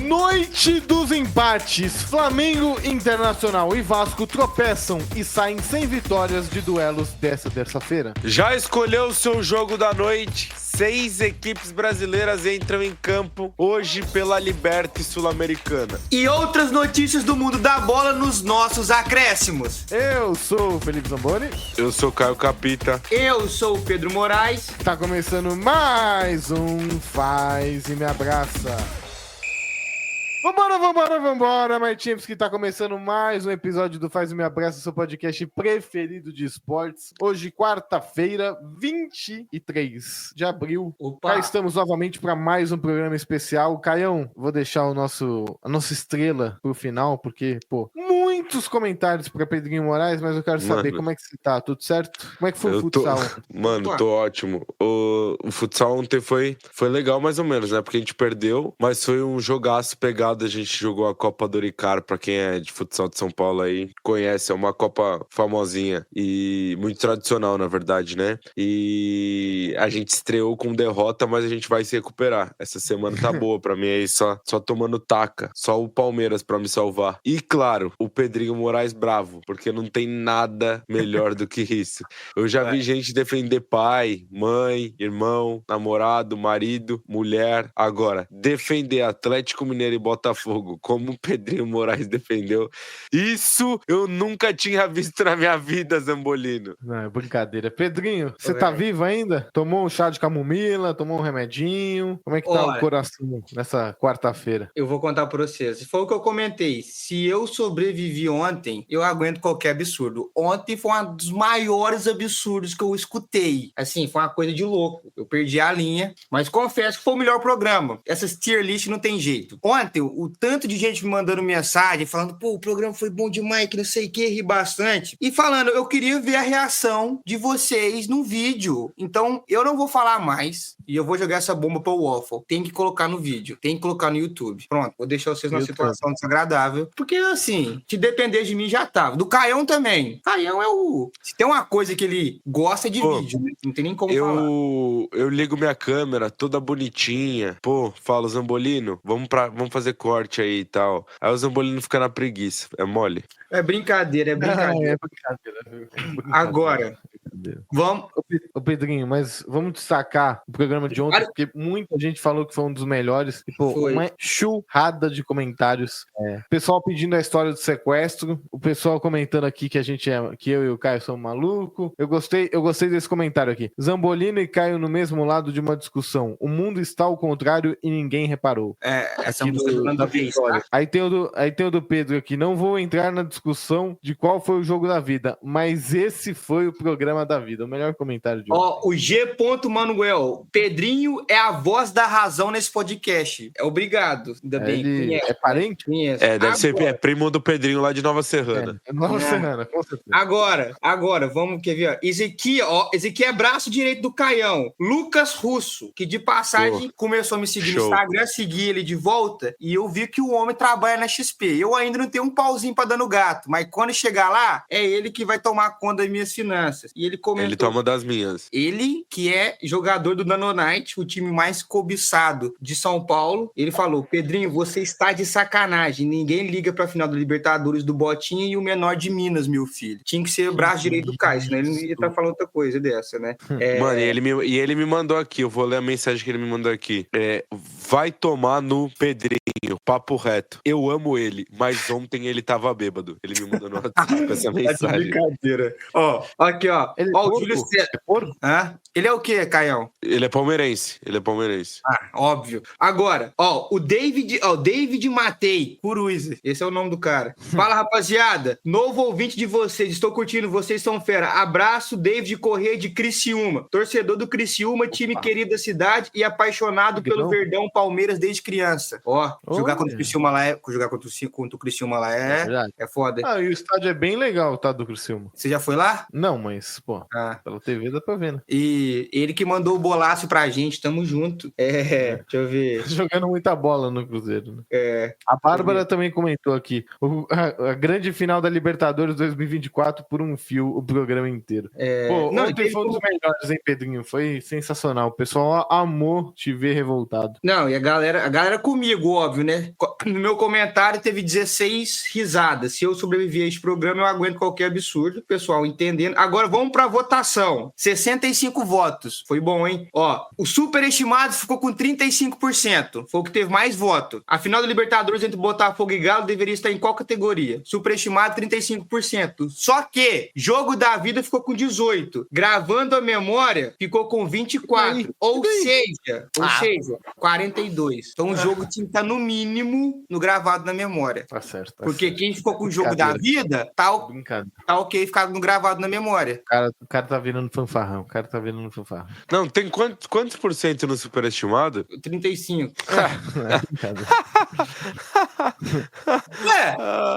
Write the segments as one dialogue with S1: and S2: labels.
S1: Noite dos empates. Flamengo, Internacional e Vasco tropeçam e saem sem vitórias de duelos dessa terça-feira.
S2: Já escolheu o seu jogo da noite? 6 equipes brasileiras entram em campo hoje pela Libertadores Sul-Americana.
S3: E outras notícias do mundo da bola nos nossos acréscimos.
S1: Eu sou o Felipe Zamboni.
S2: Eu sou Caio Capita.
S3: Eu sou o Pedro Moraes.
S1: Tá começando mais um Faz e Me Abraça. Vambora, my teams, que tá começando mais um episódio do Faz e Me Abraça, seu podcast preferido de esportes. Hoje, quarta-feira, 23 de abril.
S3: Opa.
S1: Cá estamos novamente para mais um programa especial. Caião, vou deixar a nossa estrela pro final, porque, muitos comentários para Pedrinho Moraes, mas eu quero saber como é que você tá, tudo certo? Como é que foi o futsal?
S2: Tô ótimo. O futsal ontem foi legal mais ou menos, né? Porque a gente perdeu, mas foi um jogaço pegado. A gente jogou a Copa Doricar, pra quem é de futsal de São Paulo aí, conhece, é uma Copa famosinha e muito tradicional, na verdade, né? E a gente estreou com derrota, mas a gente vai se recuperar. Essa semana tá boa pra mim aí, só tomando taca, só o Palmeiras pra me salvar. E claro, o Pedrinho Moraes bravo, porque não tem nada melhor do que isso. Eu já vi gente defender pai, mãe, irmão, namorado, marido, mulher. Agora, defender Atlético Mineiro e Botafogo, como o Pedrinho Moraes defendeu, isso eu nunca tinha visto na minha vida, Zambolino.
S1: Não, é brincadeira. Pedrinho, você tá vivo ainda? Tomou um chá de camomila? Tomou um remedinho? Como é que tá o coração nessa quarta-feira?
S3: Eu vou contar pra vocês. Foi o que eu comentei. Se eu sobrevivi ontem, eu aguento qualquer absurdo. Ontem foi um dos maiores absurdos que eu escutei. Assim, foi uma coisa de louco. Eu perdi a linha, mas confesso que foi o melhor programa. Essas tier list não tem jeito. Ontem, o tanto de gente me mandando mensagem, falando, o programa foi bom demais, que não sei o que, ri bastante. E falando, eu queria ver a reação de vocês no vídeo. Então, eu não vou falar mais e eu vou jogar essa bomba pro Waffle. Tem que colocar no vídeo, tem que colocar no YouTube. Pronto, vou deixar vocês numa situação desagradável. Porque, assim, se depender de mim, já tava. Do Caião também. Caião é o... Se tem uma coisa que ele gosta de vídeo, né? Não tem nem como falar.
S2: Eu ligo minha câmera toda bonitinha. Falo, Zambolino, vamos fazer corte aí e tal. Aí o Zambolino fica na preguiça. É mole?
S3: É brincadeira.
S1: Brincadeira.
S3: Agora, vamos...
S1: Ô Pedrinho, mas vamos destacar o programa de ontem, porque muita gente falou que foi um dos melhores. E, uma churrada de comentários. O pessoal pedindo a história do sequestro, o pessoal comentando aqui que que eu e o Caio somos malucos. Eu gostei desse comentário aqui. Zambolino e Caio no mesmo lado de uma discussão. O mundo está ao contrário e ninguém reparou.
S3: Essa música da vez, tá?
S1: Aí tem o do Pedro aqui. Não vou entrar na discussão de qual foi o jogo da vida, mas esse foi o programa da vida. O melhor comentário de hoje.
S3: O G. Manuel. Pedrinho é a voz da razão nesse podcast. Obrigado. Ainda bem.
S1: Ele é parente?
S2: Deve ser primo do Pedrinho lá de Nova Serrana.
S1: Nova Serrana, com certeza.
S3: Agora, vamos quer ver? Esse aqui é braço direito do Caião. Lucas Russo, que de passagem começou a me seguir no Instagram, segui ele de volta, e eu vi que o homem trabalha na XP. Eu ainda não tenho um pauzinho pra dar no gato, mas quando chegar lá, é ele que vai tomar conta das minhas finanças. E ele comentou...
S2: Ele toma das minhas.
S3: Ele, que é jogador do Danonite, o time mais cobiçado de São Paulo, ele falou, Pedrinho, você está de sacanagem, ninguém liga pra final da Libertadores do Botinha e o menor de Minas, meu filho. Tinha que ser o braço direito do Caio, senão ele não ia estar falando outra coisa dessa, né?
S2: Mano, e ele me mandou aqui, eu vou ler a mensagem que ele me mandou aqui. Vai tomar no Pedrinho, papo reto. Eu amo ele, mas ontem ele tava bêbado. Ele me mandou no WhatsApp essa mensagem.
S3: Brincadeira. Aqui,
S1: Ele
S3: o Júlio César. Ele é o quê, Caião?
S2: Ele é palmeirense.
S3: Óbvio. Agora, o David Matei, Curuiza. Esse é o nome do cara. Fala, rapaziada. Novo ouvinte de vocês. Estou curtindo, vocês são fera. Abraço, David Corrêa de Criciúma. Torcedor do Criciúma, time querido da cidade e apaixonado pelo Verdão Palmeiras desde criança. Jogar contra o Criciúma lá contra o Criciúma lá é foda.
S1: E o estádio é bem legal, tá, do Criciúma.
S3: Você já foi lá?
S1: Não, mas, pô. Pela TV dá pra ver, né?
S3: E ele que mandou o bolaço pra gente, tamo junto. Deixa eu ver.
S1: Jogando muita bola no Cruzeiro, né?
S3: A
S1: A Bárbara também comentou aqui. A grande final da Libertadores 2024 por um fio, o programa inteiro. Ontem foi um dos melhores, hein, Pedrinho? Foi sensacional. O pessoal amou te ver revoltado.
S3: Não, e a galera comigo, óbvio, né? No meu comentário teve 16 risadas. Se eu sobreviver a este programa, eu aguento qualquer absurdo. Pessoal entendendo. Agora vamos pra votação. 65 votos. Foi bom, hein? Ó, o superestimado ficou com 35%. Foi o que teve mais voto. A final da Libertadores entre Botafogo e Galo deveria estar em qual categoria? Superestimado, 35%. Só que Jogo da Vida ficou com 18%. Gravando a Memória ficou com 24%. Ou seja, 42%. Então o jogo tinha que estar no mínimo no Gravado na Memória.
S1: Tá certo.
S3: Porque quem ficou com o Jogo da Vida, tá ok ficar no Gravado na Memória.
S1: O cara tá virando fanfarrão.
S2: Não, tem quantos por cento no superestimado?
S3: 35%.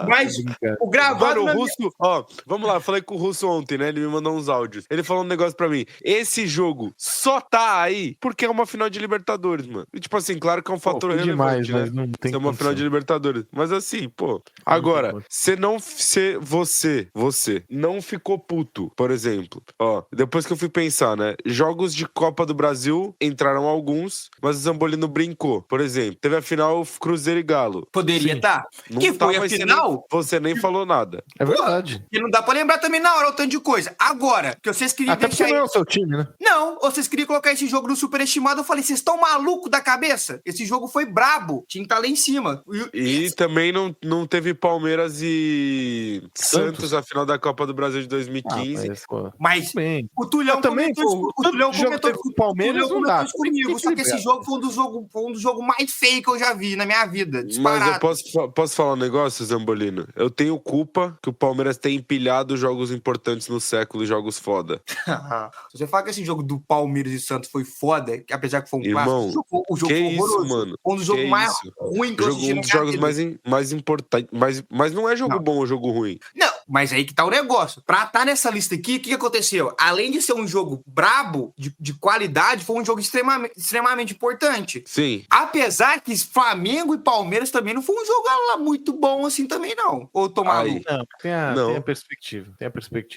S3: Mas o Gravado...
S2: Mano, o Russo... Ó, vamos lá, eu falei com o Russo ontem, né? Ele me mandou uns áudios. Ele falou um negócio pra mim. Esse jogo só tá aí porque é uma final de Libertadores, mano. E, tipo assim, claro que é um fator relevante,
S1: demais,
S2: né?
S1: Mas não tem
S2: é uma final de Libertadores. Mas assim, pô... Agora, você não ficou puto, por exemplo. Ó, depois que eu fui pensar, né? Jogos de Copa do Brasil entraram alguns, mas o Zambolino brincou. Por exemplo, teve a final Cruzeiro e Galo.
S3: Poderia estar. Que foi a final?
S2: Você nem falou nada.
S1: É verdade.
S3: E não dá pra lembrar também na hora o tanto de coisa. Agora, que vocês queriam
S1: Até porque não é o seu time, né?
S3: Não, vocês queriam colocar esse jogo no superestimado. Eu falei, vocês estão malucos da cabeça? Esse jogo foi brabo. Tinha que estar lá em cima.
S2: E também não teve Palmeiras e Santos a final da Copa do Brasil de 2015.
S3: Mas o Tulhão
S1: também comentou
S3: com
S1: o Palmeiras não dá.
S3: Comigo, só que esse jogo foi um dos jogos mais feios que eu já vi na minha vida. Disparado.
S2: Mas eu posso falar um negócio, Zambolino? Eu tenho culpa que o Palmeiras tem empilhado jogos importantes no século e jogos foda.
S3: Se você fala que esse jogo do Palmeiras e Santos foi foda, que apesar que foi um
S2: clássico,
S3: o jogo foi horroroso.
S2: Isso, mano?
S3: Um dos jogos mais ruins que eu assisti na minha vida.
S2: Um dos jogos mais importantes. Mas não é jogo bom ou jogo ruim.
S3: Não, mas aí que tá o negócio. Pra estar nessa lista aqui, o que aconteceu? Além de ser um jogo brabo, de qualidade, foi um jogo extremamente importante.
S2: Sim.
S3: Apesar que Flamengo e Palmeiras também não foi um jogo lá muito bom assim também, não. Ou tô maluco?
S1: Não, tem a perspectiva.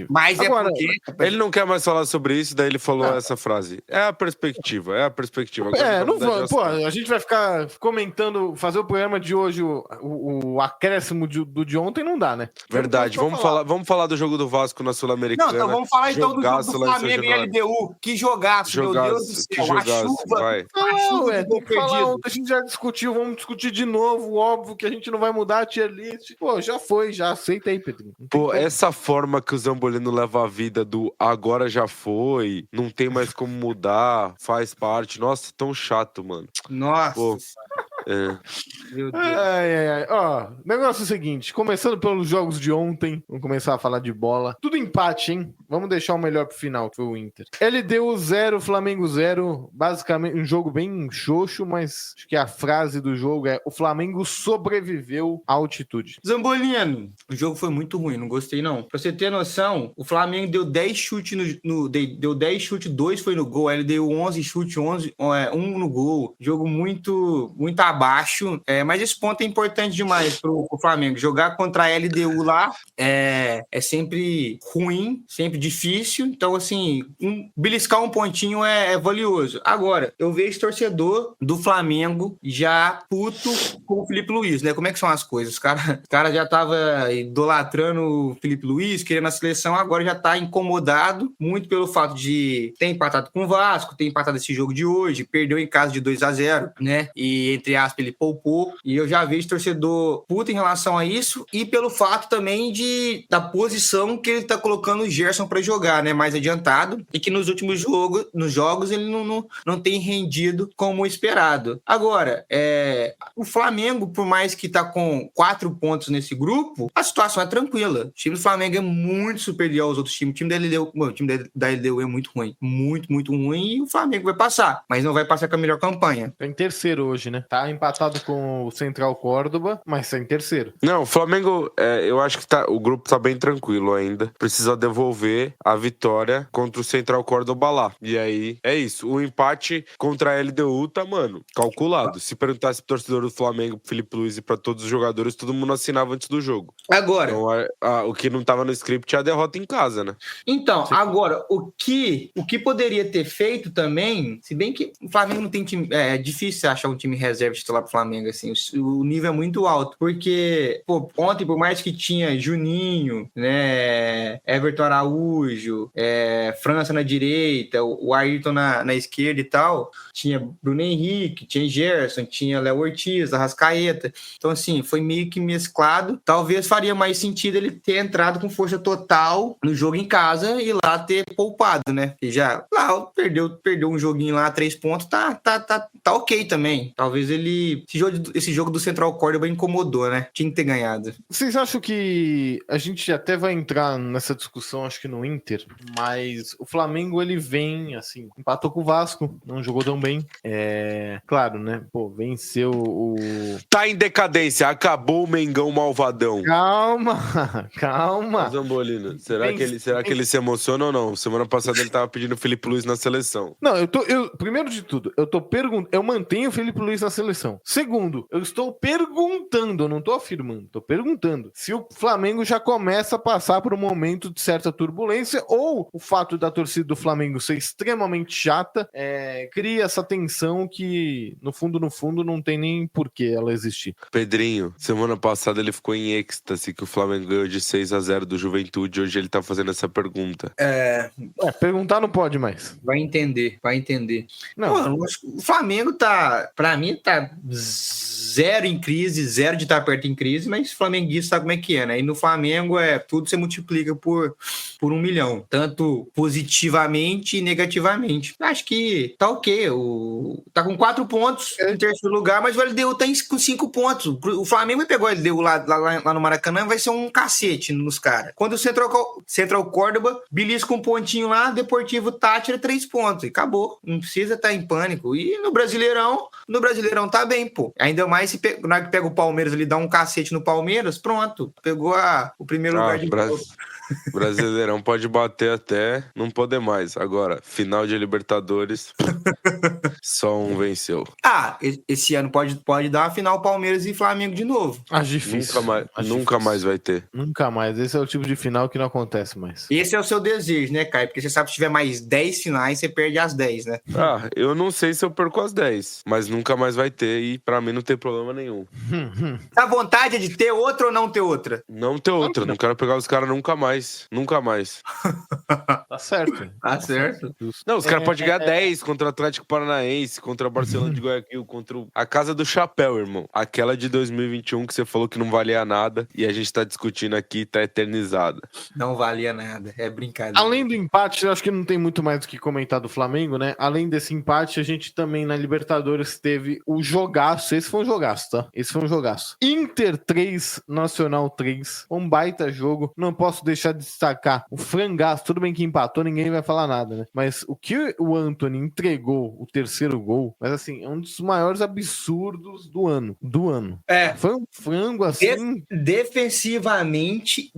S3: Mas agora, é porque...
S2: Ele não quer mais falar sobre isso, daí ele falou essa frase. É a perspectiva. Agora
S1: não vou, pô, a gente vai ficar comentando, fazer o programa de hoje, o acréscimo do de ontem não dá, né?
S2: Verdade, vamos falar do jogo do Vasco na Sul-Americana.
S3: Não, então vamos falar então do jogo do Flamengo e LDU. Que jogaço, meu Deus do céu.
S2: Que jogaço, vai.
S1: Tem que falar ontem, a gente já discutiu, vamos discutir de novo, óbvio que a gente não vai mudar a tier list. Pô, já foi, já aceita aí, Pedrinho.
S2: Pô, essa forma que o Zambolino leva a vida do agora já foi, não tem mais como mudar, faz parte. Nossa, tão chato, mano.
S3: Nossa.
S2: Pô,
S3: meu Deus.
S1: Ó, negócio é o seguinte, começando pelos jogos de ontem, vamos começar a falar de bola. Tudo empate, hein? Vamos deixar o melhor pro final, que foi o Inter. LDU 0, Flamengo 0, basicamente um jogo bem xoxo, mas acho que a frase do jogo é: o Flamengo sobreviveu à altitude.
S3: Zambolino, o jogo foi muito ruim, não gostei não. Pra você ter noção, o Flamengo deu 10 chutes deu 10 chutes, 2 foi no gol, ele deu 11 chutes, 1 no gol. Jogo muito abaixo, mas esse ponto é importante demais pro Flamengo. Jogar contra a LDU lá é sempre ruim, sempre difícil, então assim, beliscar um pontinho é valioso. Agora, eu vejo torcedor do Flamengo já puto com o Felipe Luiz, né? Como é que são as coisas? O cara já tava idolatrando o Felipe Luiz, querendo a seleção, agora já tá incomodado, muito pelo fato de ter empatado com o Vasco, ter empatado esse jogo de hoje, perdeu em casa de 2-0, né? E, entre aspas, ele poupou, e eu já vejo torcedor puto em relação a isso, e pelo fato também da posição que ele tá colocando o Gerson para jogar, né? Mais adiantado, e que nos últimos jogos ele não tem rendido como esperado. Agora, o Flamengo, por mais que tá com 4 pontos nesse grupo, a situação é tranquila. O time do Flamengo é muito superior aos outros times. O time da LDU é muito ruim. Muito, muito ruim, e o Flamengo vai passar, mas não vai passar com a melhor campanha.
S1: Tá em terceiro hoje, né? Tá empatado com o Central Córdoba, mas tá em terceiro.
S2: Não, o Flamengo, eu acho que o grupo tá bem tranquilo ainda. Precisa devolver a vitória contra o Central Córdoba lá. E aí, é isso. O empate contra a LDU tá, mano, calculado. Se perguntasse pro torcedor do Flamengo, pro Felipe Luiz e pra todos os jogadores, todo mundo assinava antes do jogo.
S3: Agora.
S2: Então, o que não tava no script é a derrota em casa, né?
S3: Então, agora, o que poderia ter feito também, se bem que o Flamengo não tem time, é difícil achar um time reserva titular pro Flamengo, assim, o nível é muito alto, porque, ontem, por mais que tinha Juninho, né, Everton Araújo, França na direita, o Ayrton na esquerda e tal, tinha Bruno Henrique, tinha Gerson, tinha Léo Ortiz, Arrascaeta, então, assim, foi meio que mesclado, talvez faria mais sentido ele ter entrado com força total no jogo em casa e lá ter poupado, né? E já lá perdeu um joguinho lá, 3 pontos, tá ok também. Talvez esse jogo do Central Córdoba incomodou, né? Tinha que ter ganhado.
S1: Vocês acham que a gente até vai entrar nessa discussão, acho que no Inter, mas o Flamengo, ele vem, assim, empatou com o Vasco, não jogou tão bem. Claro, né? Venceu o...
S2: Tá em decadência, acabou o Mengão malvadão.
S1: Calma.
S2: Zambolino, será que ele se emociona ou não? Semana passada ele tava pedindo o Felipe Luiz na seleção.
S1: Não, primeiro de tudo, eu mantenho o Felipe Luiz na seleção. Segundo, eu estou perguntando, eu não tô afirmando, tô perguntando se o Flamengo já começa a passar por um momento de certa turbulência ou o fato da torcida do Flamengo ser extremamente chata cria essa tensão que, no fundo, não tem nem por que ela existir.
S2: Pedrinho, semana passada ele ficou em êxtase que o Flamengo ganhou de 6-0 do Juventude, hoje ele tá fazendo essa pergunta.
S1: Perguntar não pode mais.
S3: Vai entender.
S1: Não.
S3: Mano, o Flamengo pra mim tá zero em crise, zero de estar perto em crise, mas o flamenguista sabe como é que é, né? E no Flamengo tudo se multiplica por 1 milhão, tanto positivamente e negativamente. Acho que tá ok, tá com 4 pontos em terceiro lugar, mas o LDU tá com 5 pontos. O Flamengo pegou o LDU lá no Maracanã, vai ser um cacete nos caras. Quando o Central Córdoba belisca um pontinho lá, Deportivo Táchira 3 pontos, e acabou. Não precisa estar em pânico. E no Brasileirão tá bem, pô. Ainda mais se na hora que pega o Palmeiras, ele dá um cacete no Palmeiras, pronto. Pegou o primeiro lugar de novo.
S2: Brasileirão pode bater até não poder mais. Agora, final de Libertadores, só um venceu.
S3: Esse ano pode dar uma final Palmeiras e Flamengo de novo.
S2: Difícil. Nunca mais vai ter.
S1: Nunca mais. Esse é o tipo de final que não acontece mais.
S3: Esse é o seu desejo, né, Caio? Porque você sabe que se tiver mais 10 finais, você perde as 10, né?
S2: Eu não sei se eu perco as 10, mas nunca mais vai ter e pra mim não tem problema nenhum.
S3: A vontade é de ter outra ou não ter outra?
S2: Não ter outra. Não quero pegar os caras nunca mais. Nunca mais.
S1: Tá certo.
S3: Tá certo.
S2: Não, os caras podem ganhar 10 contra o Atlético Paranaense, contra o Barcelona de Guayaquil, contra a Casa do Chapéu, irmão. Aquela de 2021 que você falou que não valia nada e a gente tá discutindo aqui, tá eternizada.
S3: Não valia nada, é brincadeira.
S1: Além do empate, eu acho que não tem muito mais o que comentar do Flamengo, né? Além desse empate, a gente também na Libertadores teve o jogaço. Esse foi um jogaço, tá? Inter 3, Nacional 3. Um baita jogo. Não posso deixar de destacar o frangaço. Tudo bem que empatou, ninguém vai falar nada, né? Mas o que o Antony entregou, o terceiro gol, mas assim, é um dos maiores absurdos do ano. Foi um frango assim.
S3: Defensivamente,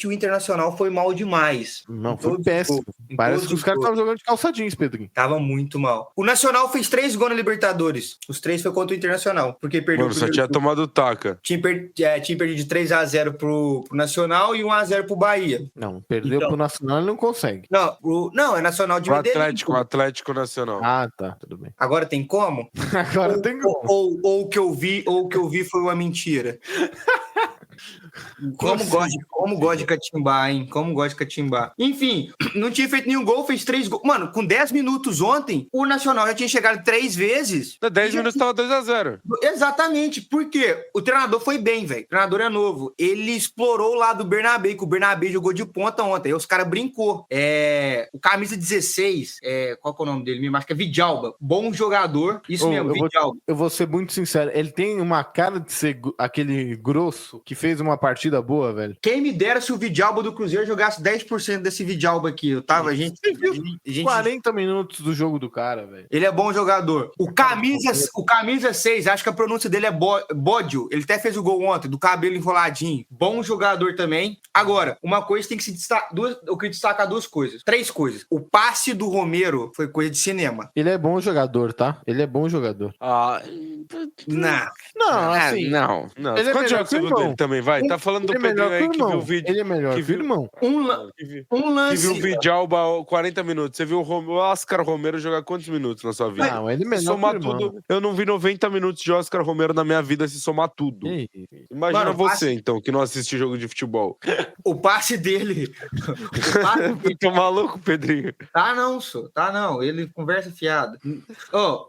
S3: o Internacional foi mal demais.
S1: Não, foi péssimo. Parece que os caras estavam jogando de calça jeans, Pedrinho.
S3: Tava muito mal. O Nacional fez 3 gols na Libertadores. Os 3 foi contra o Internacional, porque perdeu.
S2: Mano, só tinha tomado taca.
S3: Tinha perdido de 3-0 pro Nacional e 1-0 pro Bahia.
S1: Não, perdeu pro Nacional, ele não consegue.
S3: Não, é Nacional de Medellín.
S2: O Atlético Nacional.
S1: Tá, tudo bem.
S3: Agora tem como?
S1: Tem como.
S3: Ou o que eu vi foi uma mentira. Como gosta de catimbar, hein? Como gosta de catimbar. Enfim, não tinha feito nenhum gol, fez 3 gols. Mano, com 10 minutos ontem, o Nacional já tinha chegado 3 vezes.
S2: 10 minutos tava 2-0.
S3: Exatamente, porque o treinador foi bem, velho. O treinador é novo. Ele explorou o lado do Bernabé, que o Bernabé jogou de ponta ontem. Aí os caras brincou. O camisa 16, qual que é o nome dele mesmo? Acho que é Vidalba. Bom jogador. Isso mesmo, Vidalba.
S1: Eu vou ser muito sincero. Ele tem uma cara de ser aquele grosso que fez uma partida partida boa, velho.
S3: Quem me dera se o Vidalba do Cruzeiro jogasse 10% desse Vidalba aqui. Eu tava, a gente
S1: 40 minutos do jogo do cara, velho.
S3: Ele é bom jogador. O camisa 6, acho que a pronúncia dele é Bódio. Ele até fez o gol ontem, do cabelo enroladinho. Bom jogador também. Agora, uma coisa tem que se destacar. Eu queria destacar 2 coisas. 3 coisas. O passe do Romero foi coisa de cinema.
S1: Ele é bom jogador, tá? Ele é bom jogador.
S3: Não,
S2: assim. Não.
S1: Ele é
S2: Quanto
S1: melhor que o irmão.
S2: dele também, vai? Tá falando do Pedrinho aí que viu o vídeo.
S1: Ele é melhor que o irmão.
S3: Um lance.
S2: Que viu o Vidalba 40 minutos. Você viu o Oscar Romero jogar quantos minutos na sua vida?
S1: Não, ele é melhor
S2: somar
S1: que o irmão.
S2: tudo. Eu não vi 90 minutos de Oscar Romero na minha vida se somar tudo. Imagina
S3: Mano,
S2: você, então, que não assiste jogo de futebol.
S3: O passe dele.
S2: Tô maluco, Pedrinho.
S3: Tá não, senhor. Tá não. Ele conversa fiado.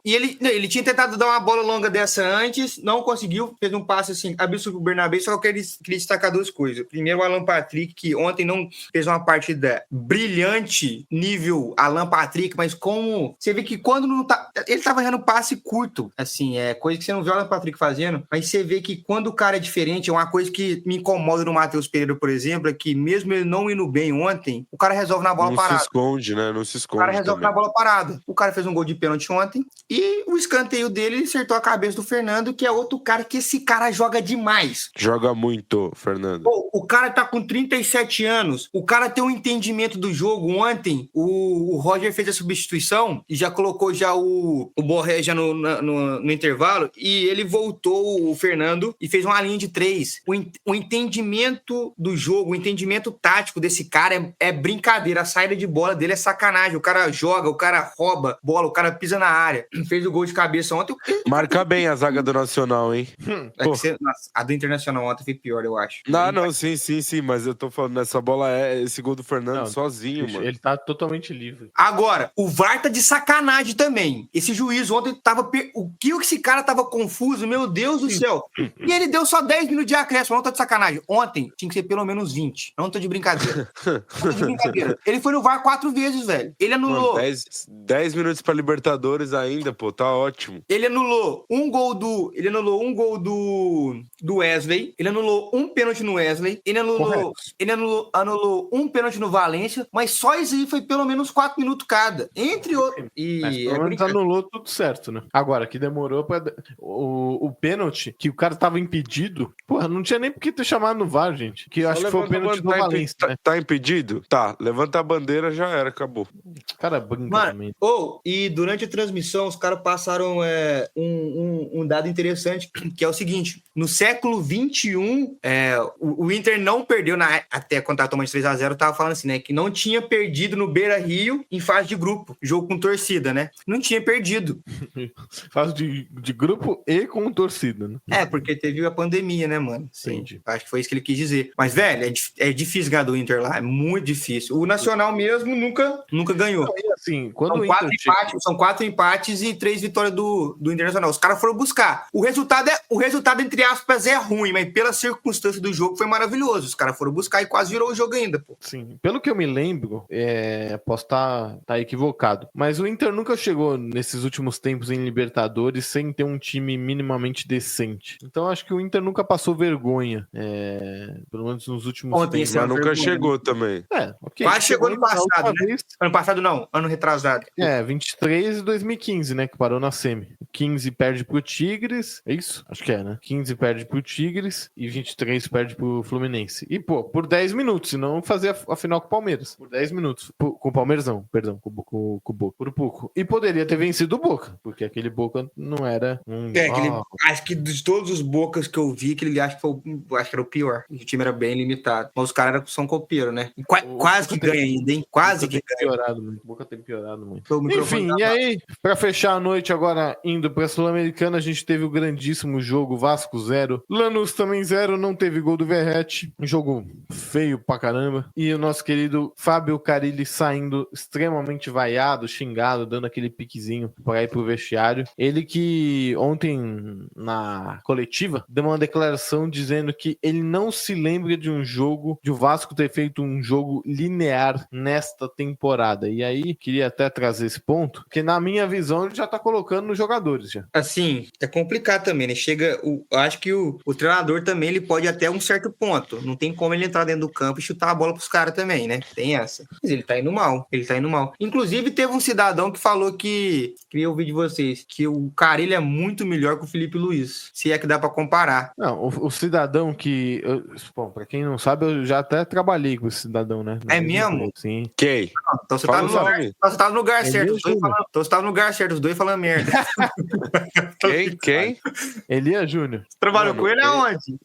S3: E ele tinha tentado dar uma bola longa dessa antes, não conseguiu, fez um passe assim, absurdo pro Bernabé, só que eu queria destacar 2 coisas. Primeiro, o Alan Patrick, que ontem não fez uma partida brilhante, nível Alan Patrick, mas como você vê que quando não tá... Ele tava errando passe curto, assim, é coisa que você não vê o Alan Patrick fazendo, mas você vê que quando o cara é diferente, é uma coisa que me incomoda no Matheus Pereira, por exemplo, é que mesmo ele não indo bem ontem, o cara resolve na bola parada.
S2: Não se esconde, né? Não se esconde.
S3: O cara resolve na bola parada. O cara fez um gol de pênalti ontem e o escanteio dele, ele acertou a cabeça do Fernando, que é outro cara que esse cara joga demais.
S2: Joga muito, Fernando.
S3: Pô, o cara tá com 37 anos, o cara tem um entendimento do jogo. Ontem, o Roger fez a substituição e já colocou já o Borré já no intervalo e ele voltou o Fernando e fez uma linha de 3. O entendimento do jogo, o entendimento tático desse cara é brincadeira. A saída de bola dele é sacanagem. O cara joga, o cara rouba bola, o cara pisa na área. Fez o gol de cabeça ontem.
S2: Marca bem a zaga do Nacional, hein?
S3: A do Internacional ontem foi pior, eu acho.
S2: Não, sim, mas eu tô falando, essa bola esse gol do Fernando sozinho, mano.
S1: Ele tá totalmente livre.
S3: Agora, o VAR tá de sacanagem também. Esse juiz ontem tava... O que esse cara tava confuso, meu Deus do céu. E ele deu só 10 minutos de acréscimo, não tá de sacanagem. Ontem tinha que ser pelo menos 20. Não tô de brincadeira. Ele foi no VAR 4 vezes, velho. Ele anulou...
S2: Mano, 10 minutos pra Libertadores ainda, pô, tá ótimo.
S3: Ele anulou um gol do Wesley. Ele anulou um pênalti no Wesley. Ele anulou um pênalti no Valência. Mas só isso aí foi pelo menos 4 minutos cada. Entre outros.
S1: Mas pelo menos anulou tudo certo, né? Agora, que demorou pra... O pênalti, que o cara tava impedido, porra, não tinha nem por que ter chamado no VAR, gente. Que eu acho que foi o pênalti do Valência, né?
S2: Tá impedido? Tá, levanta a bandeira, já era, acabou.
S1: Cara, brinca também.
S3: E durante a transmissão, os caras passaram um dado interessante, que é o seguinte: no século XXI, o Inter não perdeu, até quando tava tomando 3-0, tava falando assim, né, que não tinha perdido no Beira-Rio em fase de grupo, jogo com torcida, né? Não tinha perdido.
S1: Fase de grupo e com torcida, né?
S3: Porque teve a pandemia, né, mano?
S1: Sim.
S3: Acho que foi isso que ele quis dizer. Mas, velho, é difícil ganhar do Inter lá, é muito difícil. O Nacional mesmo nunca ganhou.
S1: Não, assim, quando
S3: são 4 empates e 3 vitórias do Internacional. Os caras foram buscar. O resultado, entre aspas, é ruim, mas pela circunstância do jogo foi maravilhoso. Os caras foram buscar e quase virou o jogo ainda, pô.
S1: Sim. Pelo que eu me lembro, posso estar equivocado, mas o Inter nunca chegou nesses últimos tempos em Libertadores sem ter um time minimamente decente. Então acho que o Inter nunca passou vergonha, pelo menos nos últimos tempos.
S2: Mas nunca chegou também.
S1: Ok.
S3: Quase chegou no passado, né? Ano passado não, ano retrasado.
S1: 23 e 2015, né, que parou na semi. 15 perde pro Tigres, é isso? Acho que né? 15 perde pro Tigres e 23 perde pro Fluminense. E, pô, por 10 minutos, senão fazer a final com o Palmeiras. Por 10 minutos. Com o Palmeiras não, perdão, com o Boca. Por pouco. E poderia ter vencido o Boca, porque aquele Boca não era
S3: acho que de todos os Bocas que eu vi, aquele acho que era o pior. O time era bem limitado. Mas os caras são copeiros, né? Quase que ganha ainda, hein? Quase que ganha.
S1: O Boca tem piorado muito. Enfim, e aí, pra fechar a noite agora, indo pra Sul-Americana, a gente teve o grandíssimo jogo Vasco 0, Lanús também 0, não teve gol do Verratti, um jogo feio pra caramba, e o nosso querido Fábio Carille saindo extremamente vaiado, xingado, dando aquele piquezinho pra ir pro vestiário. Ele que ontem, na coletiva, deu uma declaração dizendo que ele não se lembra de um jogo, de o Vasco ter feito um jogo linear nesta temporada. E aí, queria até trazer esse ponto, porque na minha visão ele já tá colocando nos jogadores já.
S3: Assim, assim, é complicado também, né? Acho que o treinador também, ele pode até um certo ponto. Não tem como ele entrar dentro do campo e chutar a bola pros caras também, né? Tem essa. Mas ele tá indo mal. Inclusive, teve um cidadão que falou queria ouvir de vocês, que o Carille é muito melhor que o Felipe Luiz. Se é que dá pra comparar.
S1: Não, o cidadão que... Bom, pra quem não sabe, eu já até trabalhei com esse cidadão, né?
S3: É mesmo?
S1: Sim.
S2: Quem?
S3: Então você tá no lugar certo. Então você tá no lugar certo, os dois falando merda.
S2: Quem?
S1: Elias Júnior.
S3: Trabalhou com ele aonde?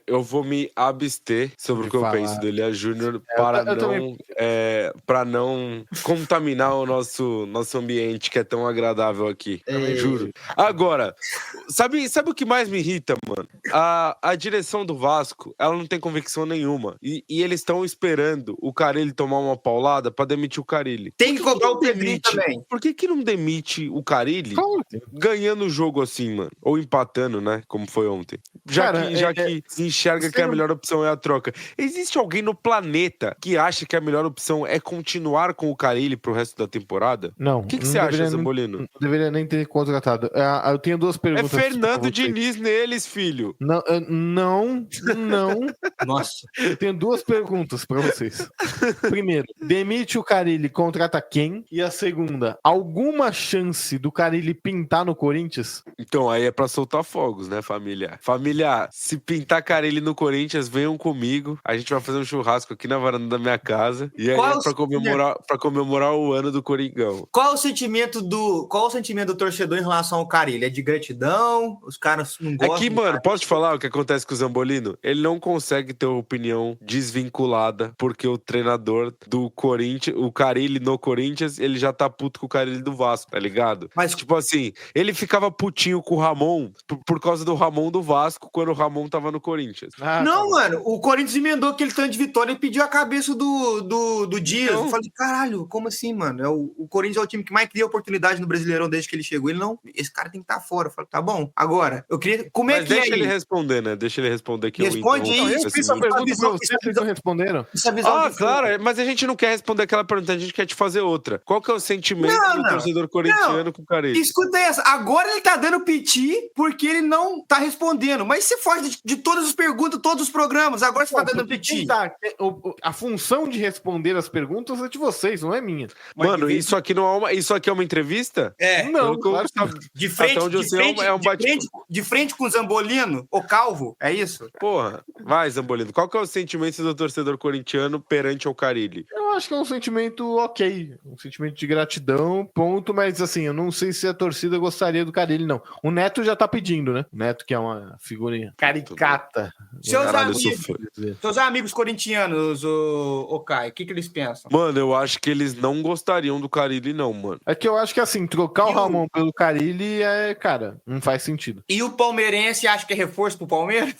S2: Eu vou me abster sobre o que eu penso do Elias Júnior para não contaminar o nosso ambiente que é tão agradável aqui. Juro. Agora, sabe o que mais me irrita, mano? A direção do Vasco, ela não tem convicção nenhuma. E eles estão esperando o Carille tomar uma paulada pra demitir o Carille.
S3: Tem que cobrar o Pedrinho também.
S2: Por que não demite o Carille ganhando o jogo assim, mano? Ou empatando, né? Como foi ontem. Já que enxerga que a melhor opção é a troca. Existe alguém no planeta que acha que a melhor opção é continuar com o Carille pro resto da temporada?
S1: Não.
S2: O que você acha, Zambolino?
S1: Não deveria nem ter contratado. Eu tenho duas perguntas.
S2: É Fernando Diniz neles, filho.
S1: Não.
S3: Nossa.
S1: Tenho duas perguntas pra vocês. Primeiro, demite o Carille, contrata quem? E a segunda, alguma chance do Carille pintar no Corinthians?
S2: Então, aí é pra soltar fogos, né, família? Família, se pintar Carille no Corinthians, venham comigo. A gente vai fazer um churrasco aqui na varanda da minha casa. E aí pra comemorar o ano do Coringão.
S3: Qual o sentimento do torcedor em relação ao Carille? É de gratidão? Os caras não gostam?
S2: Aqui, mano, posso te falar o que acontece com o Zambolino? Ele não consegue ter opinião desvinculada, porque o treinador do Corinthians, o Carille no Corinthians, ele já tá puto com o Carille do Vasco, tá ligado?
S3: Mas,
S2: tipo assim, ele ficava putinho com o Ramon por causa do Ramon do Vasco, quando o Ramon tava no Corinthians.
S3: Não, mano, o Corinthians emendou aquele tanto de vitória e pediu a cabeça do Dias. Eu falei, caralho, como assim, mano? O Corinthians é o time que mais cria oportunidade no Brasileirão desde que ele chegou. Esse cara tem que estar fora. Eu falei, tá bom. Agora, eu queria...
S2: Mas deixa ele responder, né? Deixa ele responder aqui.
S3: Responde aí.
S1: Eu fiz a pergunta pra vocês não responderam.
S2: Claro, mas a gente não quer responder aquela pergunta, a gente quer te fazer outra. Qual que é o sentimento do torcedor corintiano com o Carille?
S3: Escuta essa. Agora ele tá dando piti porque ele não tá respondendo. Mas você foge de todas as perguntas, todos os programas. Agora você tá dando piti.
S1: A função de responder as perguntas é de vocês, não é minha.
S2: Mano, isso aqui é uma entrevista?
S1: Não, claro que
S3: de frente com o Zambolino, o Calvo, é isso?
S2: Porra, vai, Zambolino. Qual que é o sentimento do torcedor corintiano perante ao Carille?
S1: Eu acho que é um sentimento ok, um sentimento de gratidão, ponto, mas assim, eu não sei se a torcida gostaria do Carille, não. O Neto já tá pedindo, né? O Neto, que é uma figurinha caricata.
S3: Seus amigos corintianos, o Caio, o que eles pensam?
S2: Mano, eu acho que eles não gostariam do Carille, não, mano.
S1: É que eu acho que assim, trocar o Ramon pelo Carille cara, não faz sentido.
S3: E o palmeirense acha que é reforço pro Palmeiras?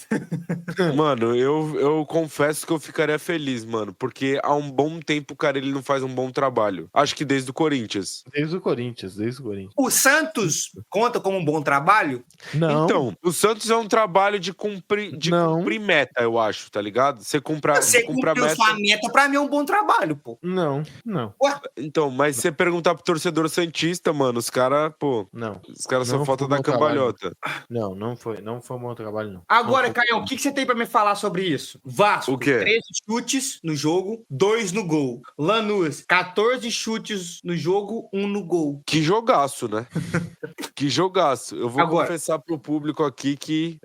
S2: Mano, eu confesso que eu ficaria feliz, mano, porque há um bom tempo o Carille não faz um bom trabalho. Acho que desde o Corinthians.
S1: Desde o Corinthians.
S3: O Santos conta como um bom trabalho?
S1: Não.
S2: Então, o Santos é um trabalho de cumprir meta, eu acho, tá ligado? Você cumpriu
S3: sua meta, pra mim é um bom trabalho, pô.
S1: Não.
S3: Ué?
S2: Então, mas se você perguntar pro torcedor santista, mano, os caras, pô...
S1: Não.
S2: Os caras só falta da cambalhota.
S1: Não foi um bom trabalho, não.
S3: Agora, Caio, o que você tem pra me falar sobre isso? Vasco,
S2: o quê?
S3: 13 chutes no jogo, 2 no gol. Lanús, 14 chutes no jogo, 1 no gol.
S2: Que jogaço, né? Que jogaço. Eu vou confessar pro público aqui que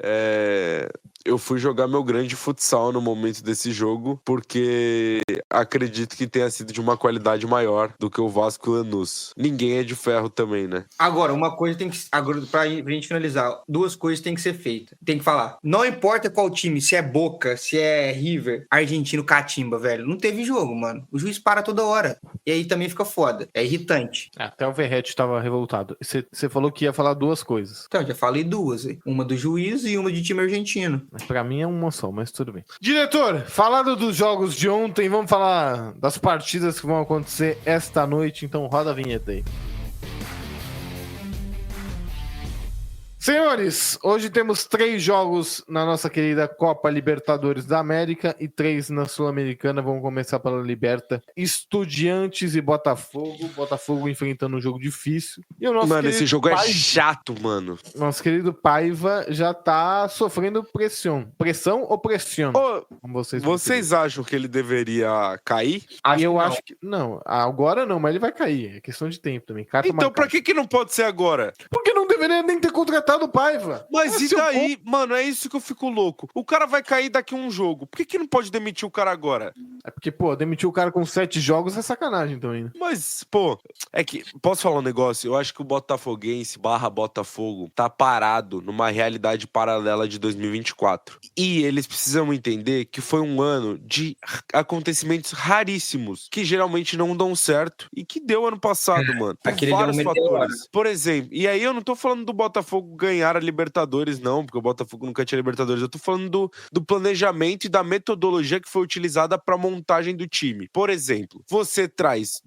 S2: eu fui jogar meu grande futsal no momento desse jogo, porque acredito que tenha sido de uma qualidade maior do que o Vasco Lanús. Ninguém é de ferro também, né?
S3: Agora, uma coisa tem que... Agora, pra gente finalizar, 2 coisas tem que ser feitas. Tem que falar. Não importa qual time, se é Boca, se é River, Argentino, Catimba, velho. Não teve jogo, mano. O juiz para toda hora. E aí também fica foda. É irritante.
S1: Até o Verrete tava revoltado. Você falou que ia falar 2 coisas.
S3: Então, já falei 2. Uma do juiz e uma de time argentino.
S1: Mas pra mim é uma só, mas tudo bem. Diretor, falando dos jogos de ontem, vamos falar das partidas que vão acontecer esta noite. Então roda a vinheta aí. Senhores, hoje temos 3 jogos na nossa querida Copa Libertadores da América e 3 na Sul-Americana. Vamos começar pela Liberta. Estudiantes e Botafogo. Botafogo enfrentando um jogo difícil. E o nosso
S2: esse jogo é chato, mano.
S1: Nosso querido Paiva já tá sofrendo pressão. Pressão ou pressão?
S2: Vocês acham que ele deveria cair?
S1: Acho que não. Agora não, mas ele vai cair. É questão de tempo também.
S2: Então, pra que não pode ser agora?
S1: Porque não deveria nem ter contratado o Paiva.
S2: Mas e daí, mano, é isso que eu fico louco. O cara vai cair daqui a um jogo. Por que não pode demitir o cara agora?
S1: É porque, demitir o cara com 7 jogos é sacanagem também, né?
S2: Mas, é que, posso falar um negócio? Eu acho que o Botafoguense / Botafogo tá parado numa realidade paralela de 2024. E eles precisam entender que foi um ano de acontecimentos raríssimos, que geralmente não dão certo e que deu ano passado, mano. Por vários fatores. Por exemplo, e aí eu não tô falando do Botafogo ganhar a Libertadores, não, porque o Botafogo nunca tinha Libertadores. Eu tô falando do planejamento e da metodologia que foi utilizada pra montagem do time. Por exemplo, você traz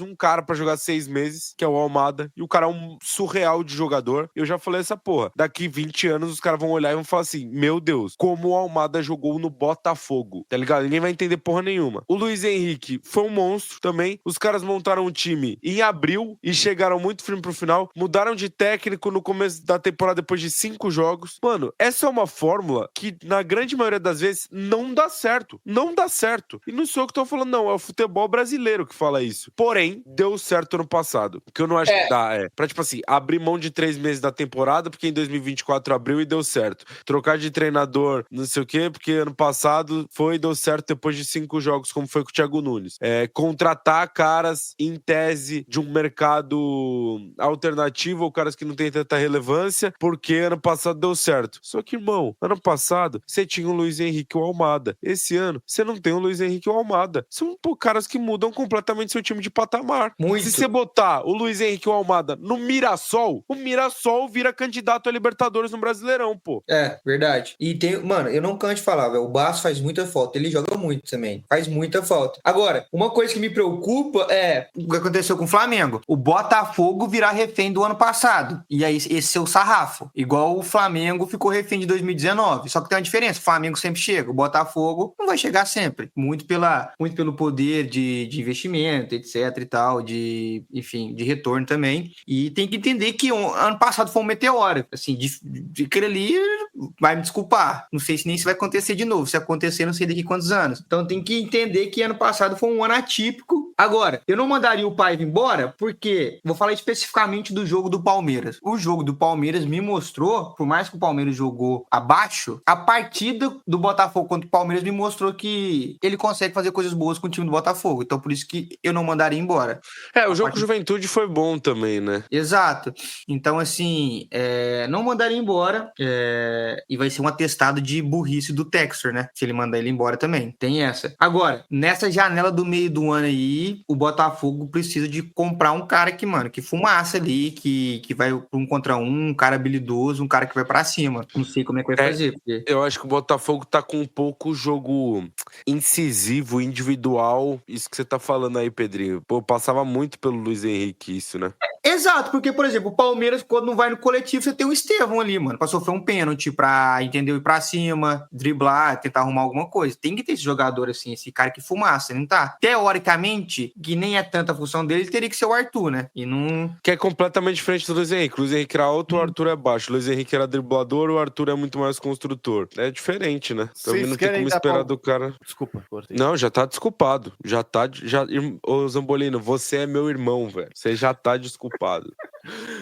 S2: um cara pra jogar 6 meses, que é o Almada, e o cara é um surreal de jogador. Eu já falei essa porra. Daqui 20 anos os caras vão olhar e vão falar assim, meu Deus, como o Almada jogou no Botafogo, tá ligado? Ninguém vai entender porra nenhuma. O Luiz Henrique foi um monstro também. Os caras montaram um time em abril e chegaram muito firme pro final. Mudaram de técnico no começo da temporada depois de 5 jogos. Mano, essa é uma fórmula que, na grande maioria das vezes, não dá certo. Não dá certo. E não sou eu que tô falando, não. É o futebol brasileiro que fala isso. Porém, deu certo ano passado. O que eu não acho que dá pra, tipo assim, abrir mão de 3 meses da temporada, porque em 2024 abriu e deu certo. Trocar de treinador, não sei o quê, porque ano passado deu certo depois de 5 jogos, como foi com o Thiago Nunes. Contratar caras, em tese, de um mercado alternativo, ou caras que não tem tanta relevância, porque ano passado deu certo. Só que, irmão, ano passado, você tinha o Luiz Henrique e o Almada. Esse ano, você não tem o Luiz Henrique e o Almada. São caras que mudam completamente seu time de patamar.
S3: Muito.
S2: Se você botar o Luiz Henrique e o Almada no Mirassol, o Mirassol vira candidato a Libertadores no Brasileirão, pô.
S3: Verdade. E mano, eu não canso de falar, velho, o Basso faz muita falta, ele joga muito também, faz muita falta. Agora, uma coisa que me preocupa é o que aconteceu com o Flamengo. O Botafogo virar refém do ano passado. E aí, esse é o sarrafo. Igual o Flamengo ficou refém de 2019. Só que tem uma diferença, o Flamengo sempre chega, o Botafogo não vai chegar sempre. Muito pelo poder de investimento, etc e tal, de retorno também. E tem que entender que ano passado foi um meteoro. Assim, de aquele ali, vai me desculpar. Não sei se vai acontecer de novo. Se acontecer, não sei daqui quantos anos. Então tem que entender que ano passado foi um ano atípico. Agora, eu não mandaria o Paiva embora, porque vou falar especificamente do jogo do Palmeiras. O jogo do Palmeiras me mostrou, por mais que o Palmeiras jogou abaixo, a partida do Botafogo contra o Palmeiras me mostrou que ele consegue fazer coisas boas com o time do Botafogo. Então por isso que eu não mandaria embora.
S2: O jogo com Juventude foi bom também, né?
S3: Exato. Então, assim, não mandaria embora e vai ser um atestado de burrice do Textor, né? Se ele mandar ele embora também. Tem essa. Agora, nessa janela do meio do ano aí, o Botafogo precisa de comprar um cara que fumaça ali, que vai para 1 contra 1, um cara habilidoso, um cara que vai pra cima. Não sei como é que vai fazer. Porque...
S2: Eu acho que o Botafogo tá com um pouco jogo incisivo, individual. Isso que você tá falando aí, Pedrinho. Passava muito pelo Luiz Henrique isso, né?
S3: Exato, porque, por exemplo, o Palmeiras, quando não vai no coletivo, você tem o Estevão ali, mano, pra sofrer um pênalti, pra, entendeu, ir pra cima, driblar, tentar arrumar alguma coisa. Tem que ter esse jogador, assim, esse cara que fumaça, não tá? Teoricamente, que nem é tanta a função dele, teria que ser o Arthur, né? E não...
S2: Que é completamente diferente do Luiz Henrique. O Luiz Henrique era alto, o Arthur é baixo. O Luiz Henrique era driblador, o Arthur é muito mais construtor. É diferente, né? Também não tem como esperar do cara...
S1: Desculpa, cortei.
S2: Não, já tá desculpado. Ô, Zambolino, você é meu irmão, velho. Você já tá desculpado.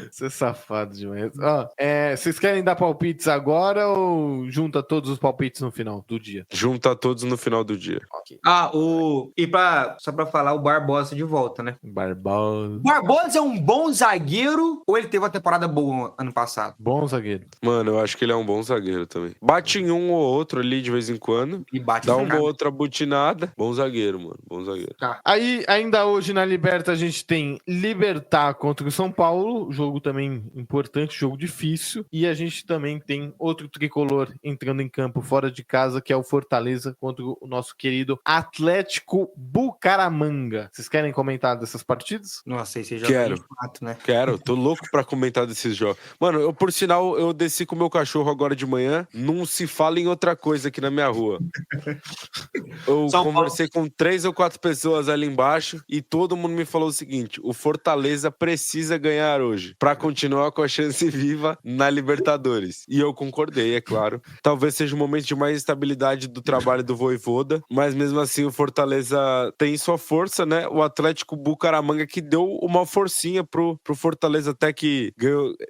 S1: Você é safado demais. Vocês querem dar palpites agora ou junta todos os palpites no final do dia?
S2: Junta todos no final do dia.
S1: Okay.
S3: Só pra falar, o Barbosa de volta, né?
S1: Barbosa
S3: é um bom zagueiro ou ele teve uma temporada boa ano passado?
S1: Bom zagueiro.
S2: Mano, eu acho que ele é um bom zagueiro também. Bate em um ou outro ali de vez em quando.
S3: E bate
S2: dá uma ou outra butinada. Bom zagueiro, mano. Bom zagueiro.
S1: Tá. Aí, ainda hoje na Liberta, a gente tem Libertad contra o São Paulo Paulo, jogo também importante, jogo difícil, e a gente também tem outro tricolor entrando em campo fora de casa, que é o Fortaleza contra o nosso querido Atlético Bucaramanga. Vocês querem comentar dessas partidas?
S3: Nossa, aí você já
S2: Quero.
S3: Fato, né?
S2: Quero, tô louco pra comentar desses jogos. Mano, por sinal, eu desci com o meu cachorro agora de manhã, não se fala em outra coisa aqui na minha rua. Eu conversei com 3 ou 4 pessoas ali embaixo e todo mundo me falou o seguinte: o Fortaleza precisa ganhar hoje pra continuar com a chance viva na Libertadores. E eu concordei, é claro. Talvez seja um momento de mais estabilidade do trabalho do Vojvoda, mas mesmo assim o Fortaleza tem sua força, né? O Atlético Bucaramanga que deu uma forcinha pro Fortaleza, até que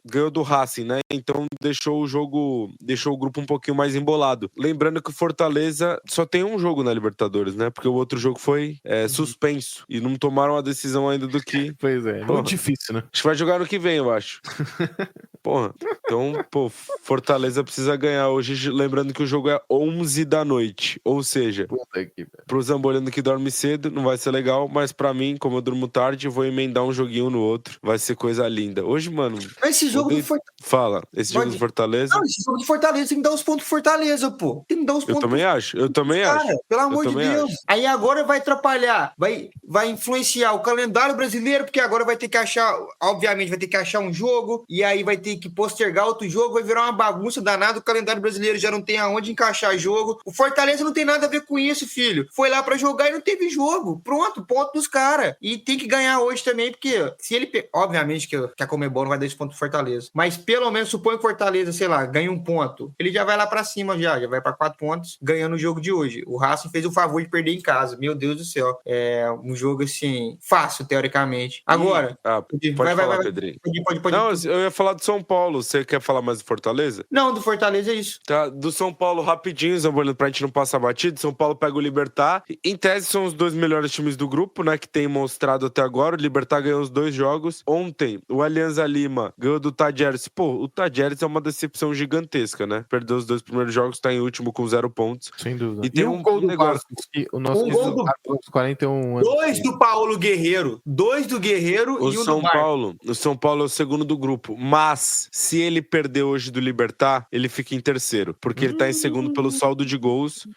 S2: ganhou do Racing, né? Então deixou o grupo um pouquinho mais embolado. Lembrando que o Fortaleza só tem um jogo na Libertadores, né? Porque o outro jogo foi suspenso e não tomaram a decisão ainda do que...
S1: Pois é, muito difícil, né?
S2: Acho que vai jogar no que vem, eu acho. Porra, então, Fortaleza precisa ganhar hoje, lembrando que o jogo é 11 da noite, ou seja, pro Zambolino que dorme cedo, não vai ser legal, mas pra mim, como eu durmo tarde, eu vou emendar um joguinho no outro, vai ser coisa linda. Hoje, mano...
S3: Esse jogo do Fortaleza...
S2: Fala, esse jogo do Fortaleza...
S3: Não, esse jogo do Fortaleza tem que dar os pontos pro Fortaleza, pô. Tem que dar os pontos.
S2: Eu também acho.
S3: Pelo amor de Deus. Aí agora vai atrapalhar, vai influenciar o calendário brasileiro, porque agora vai ter que achar, obviamente, vai ter que achar um jogo, e aí vai ter que postergar outro jogo, vai virar uma bagunça danada, o calendário brasileiro já não tem aonde encaixar jogo. O Fortaleza não tem nada a ver com isso, filho. Foi lá pra jogar e não teve jogo. Pronto, ponto dos caras. E tem que ganhar hoje também, porque se ele... Obviamente que a Conmebol não vai dar esse ponto pro Fortaleza, mas pelo menos supõe que o Fortaleza, sei lá, ganha um ponto. Ele já vai lá pra cima, já vai pra 4 pontos, ganhando o jogo de hoje. O Racing fez o favor de perder em casa. Meu Deus do céu. É um jogo, assim, fácil, teoricamente. Agora...
S2: pode falar, Pedrinho.
S3: Pode.
S2: Não, eu ia falar do São Paulo. Você quer falar mais do Fortaleza?
S3: Não, do Fortaleza é isso.
S2: Tá, do São Paulo, rapidinho, Zambolino, pra gente não passar batido. São Paulo pega o Libertad. Em tese, são os 2 melhores times do grupo, né, que tem mostrado até agora. O Libertad ganhou os 2 jogos. Ontem, o Alianza Lima ganhou do Tajeres. Pô, o Tajeres é uma decepção gigantesca, né? Perdeu os 2 primeiros jogos, tá em último com 0 pontos.
S1: Sem dúvida.
S2: E tem um gol do negócio.
S1: O nosso
S3: gol do...
S1: 41 anos.
S3: 2 do Paulo Guerreiro. 2 do Guerreiro e um do Marcos.
S2: O São Paulo é o segundo do grupo. Mas, se ele perder hoje do Libertad, ele fica em terceiro. Porque ele tá em segundo pelo saldo de gols.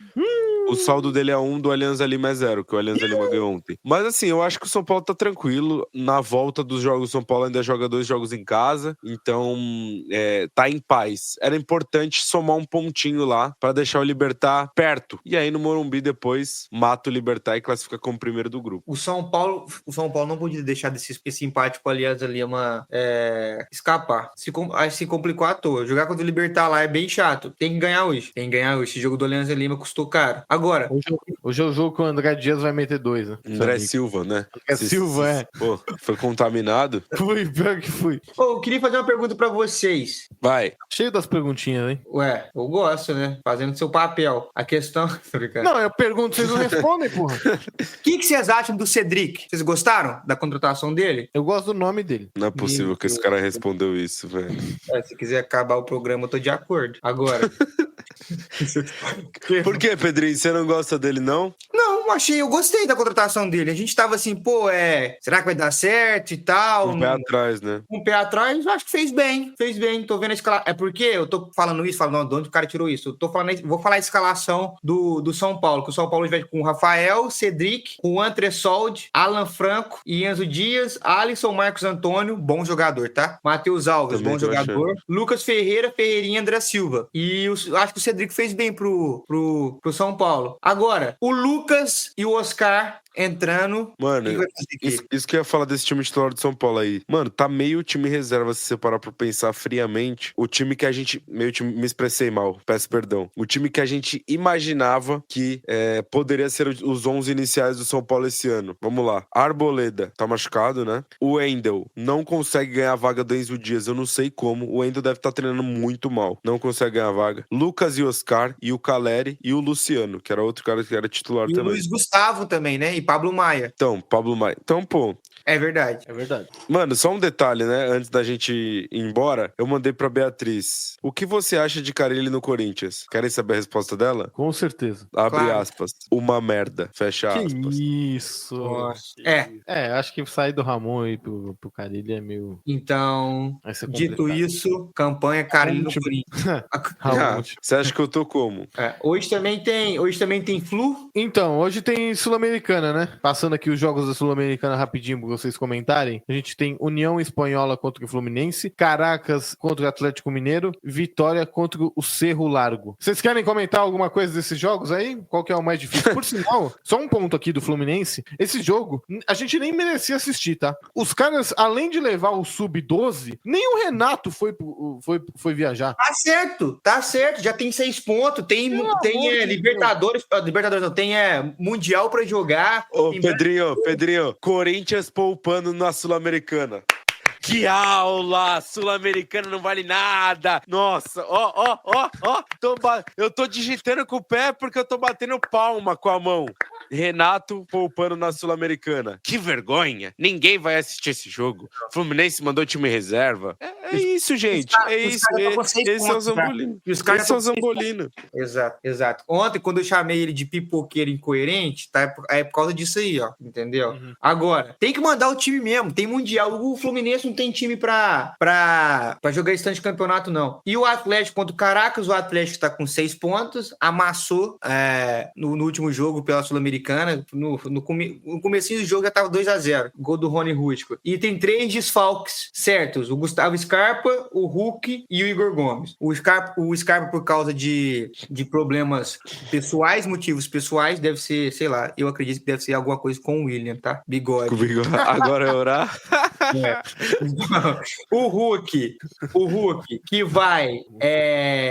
S2: O saldo dele é 1, do Alianza Lima é 0, que o Alianza Lima ganhou ontem. Mas assim, eu acho que o São Paulo tá tranquilo. Na volta dos jogos, o São Paulo ainda joga 2 jogos em casa. Então, tá em paz. Era importante somar um pontinho lá pra deixar o Libertad perto. E aí no Morumbi depois mata o Libertad e classifica como primeiro do grupo.
S3: O São Paulo não podia deixar esse empate com o Alianza Lima escapar. Se complicou à toa. Jogar contra o Libertad lá é bem chato. Tem que ganhar hoje. Esse jogo do Alianza Lima custou caro. Agora...
S1: Hoje é o jogo que o André Dias vai meter 2, né?
S2: André Silva, né?
S1: André Silva,
S2: Pô, foi contaminado?
S1: Fui, pior que fui.
S3: Eu queria fazer uma pergunta pra vocês.
S2: Vai.
S1: Cheio das perguntinhas, hein?
S3: Ué, eu gosto, né? Fazendo seu papel. A questão...
S1: Não, eu pergunto, vocês não respondem, porra.
S3: O que vocês acham do Cedric? Vocês gostaram da contratação dele?
S1: Eu gosto do nome dele.
S2: Não é possível que esse cara respondeu isso, velho.
S3: Se quiser acabar o programa, eu tô de acordo. Agora...
S2: Por que, Pedrinho? Você não gosta dele, não?
S3: Não, eu gostei da contratação dele. A gente tava assim, será que vai dar certo e tal?
S2: Um pé atrás, né?
S3: Um pé atrás, acho que fez bem. Tô vendo a escalação. É porque eu tô falando isso, falando, de onde o cara tirou isso? Vou falar a escalação do São Paulo, que o São Paulo vai com o Rafael, Cedric, o Andressoldi, Alan Franco, Enzo Dias, Alisson, Marcos Antônio, bom jogador, tá? Matheus Alves,
S2: também
S3: bom jogador. Lucas Ferreira, Ferreirinha, André Silva. E acho que o Cedric fez bem pro São Paulo. Agora, o Lucas e o Oscar entrando.
S2: Mano, isso que eu ia falar desse time titular de São Paulo aí. Mano, tá meio time reserva, se você parar pra pensar friamente. O time que a gente... me expressei mal, peço perdão. O time que a gente imaginava que poderia ser os 11 iniciais do São Paulo esse ano. Vamos lá. Arboleda tá machucado, né? O Wendel não consegue ganhar a vaga do Enzo Dias, eu não sei como. O Wendel deve estar treinando muito mal. Não consegue ganhar a vaga. Lucas e Oscar, e o Caleri e o Luciano, que era outro cara que era titular
S3: também. E o Luiz Gustavo também, né? e Pablo Maia.
S2: Então, Pablo Maia. Então, pô...
S3: É verdade.
S1: É verdade.
S2: Mano, só um detalhe, né? Antes da gente ir embora, eu mandei pra Beatriz. O que você acha de Carille no Corinthians? Querem saber a resposta dela?
S1: Com certeza.
S2: Abre
S3: Claro.
S2: aspas. Uma merda. Fecha
S1: Que
S2: aspas.
S1: isso.
S3: Nossa.
S1: Acho que sair do Ramon e pro Carille é meio...
S3: Então,
S1: Vai ser
S3: dito
S1: complicado.
S3: isso, campanha Carille no Corinthians.
S1: Ramon.
S2: Você acha que eu tô como?
S3: Hoje também tem Flu.
S1: Então, hoje tem Sul-Americana, né? Passando aqui os jogos da Sul-Americana rapidinho pra vocês comentarem. A gente tem União Espanhola contra o Fluminense, Caracas contra o Atlético Mineiro, Vitória contra o Cerro Largo. Vocês querem comentar alguma coisa desses jogos aí? Qual que é o mais difícil? Por sinal, só um ponto aqui do Fluminense. Esse jogo, a gente nem merecia assistir, tá? Os caras, além de levar o Sub-12, nem o Renato foi viajar.
S3: Tá certo. Já tem 6 pontos, tem Libertadores não, tem Mundial pra jogar.
S2: Ô, Pedrinho, Corinthians poupando na Sul-Americana. Que aula! Sul-Americana não vale nada! Nossa, ó. Eu tô digitando com o pé porque eu tô batendo palma com a mão. Renato poupando na Sul-Americana. Que vergonha! Ninguém vai assistir esse jogo. Fluminense mandou time reserva. É isso, gente. É isso. Esse é o Zambolino. Esse é o Zambolino.
S3: Exato. Ontem, quando eu chamei ele de pipoqueiro incoerente, é por causa disso aí, ó. Entendeu?
S1: Uhum.
S3: Agora, tem que mandar o time mesmo. Tem Mundial. O Fluminense não tem time pra jogar esse tanto de campeonato, não. E o Atlético contra o Caracas, o Atlético tá com 6 pontos, amassou no último jogo pela Sul-Americana. No comecinho do jogo já tava 2-0. Gol do Rony Rústico. E tem 3 desfalques certos. O Gustavo Scarpa, o Hulk e o Igor Gomes. O Scarpa por causa de problemas pessoais, motivos pessoais, deve ser, sei lá, eu acredito que deve ser alguma coisa com o William, tá? Bigode.
S2: Agora é orar?
S3: O Hulk, que vai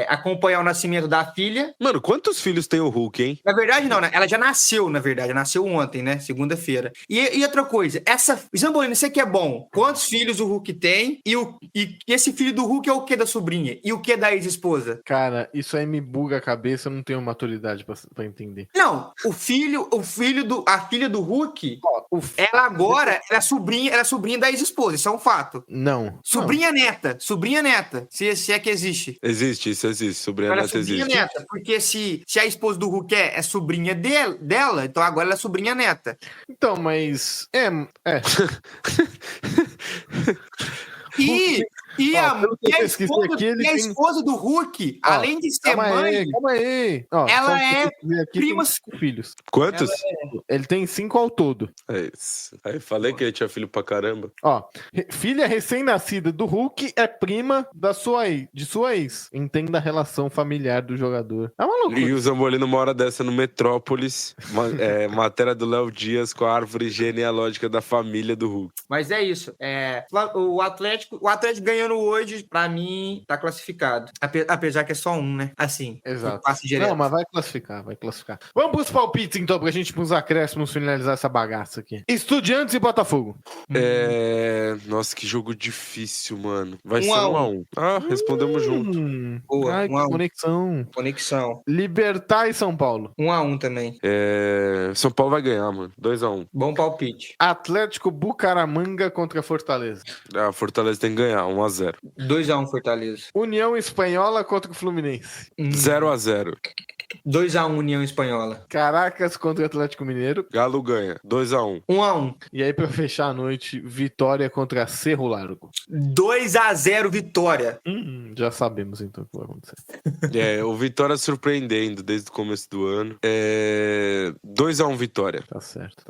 S3: acompanhar o nascimento da filha.
S2: Mano, quantos filhos tem o Hulk, hein?
S3: Na verdade, não, né? Ela já nasceu, na verdade. Nasceu ontem, né? Segunda-feira. E outra coisa, Zambolino, você que é bom. Quantos filhos o Hulk tem? E esse filho do Hulk é o que da sobrinha? E o que da ex-esposa?
S1: Cara, isso aí me buga a cabeça, eu não tenho maturidade pra entender.
S3: Não, a filha do Hulk, ela agora ela é sobrinha da ex-esposa. Isso é um fato.
S1: Não.
S3: Sobrinha neta. Se é que existe.
S2: Isso existe. Sobrinha neta existe.
S3: Neta, porque se a esposa do Hulk é sobrinha dela, então agora ela é sobrinha neta.
S1: Então, mas...
S3: E a esposa do Hulk, além de ser mãe...
S1: Calma aí.
S3: Ela é
S1: prima... filhos.
S2: Quantos?
S1: Ele tem 5 ao todo.
S2: É isso. Aí falei que ele tinha filho pra caramba.
S1: Filha recém-nascida do Hulk é prima de sua ex. Entenda a relação familiar do jogador. É uma loucura.
S2: E o Zambolino uma hora dessa no Metrópolis, matéria do Léo Dias com a árvore genealógica da família do Hulk.
S3: Mas é isso. O Atlético ganhando hoje, pra mim, tá classificado. Apesar que é só um, né? Assim.
S1: Exato.
S3: Passe direto.
S1: Não, mas vai classificar. Vamos pros palpites, então, pra gente, pros acréscimos, finalizar essa bagaça aqui. Estudiantes e Botafogo.
S2: Nossa, que jogo difícil, mano. Vai ser
S3: 1-1.
S2: Respondemos junto.
S3: Boa,
S1: Ai, que
S3: 1-1.
S1: Conexão. Libertad e São Paulo.
S3: 1-1 também.
S2: São Paulo vai ganhar, mano. 2-1.
S3: Bom palpite.
S1: Atlético Bucaramanga contra Fortaleza.
S2: A Fortaleza tem que ganhar, 1-0.
S3: 2-1 Fortaleza.
S1: União Espanhola contra o Fluminense.
S2: 0-0.
S3: 2-1 União Espanhola.
S1: Caracas contra o Atlético Mineiro.
S2: Galo ganha, 2-1.
S3: 1-1.
S1: E aí, pra fechar a noite, Vitória contra Cerro Largo.
S3: 2-0 Vitória.
S1: Já sabemos então o que vai acontecer.
S2: O Vitória surpreendendo desde o começo do ano. 2-1 Vitória.
S1: Tá certo.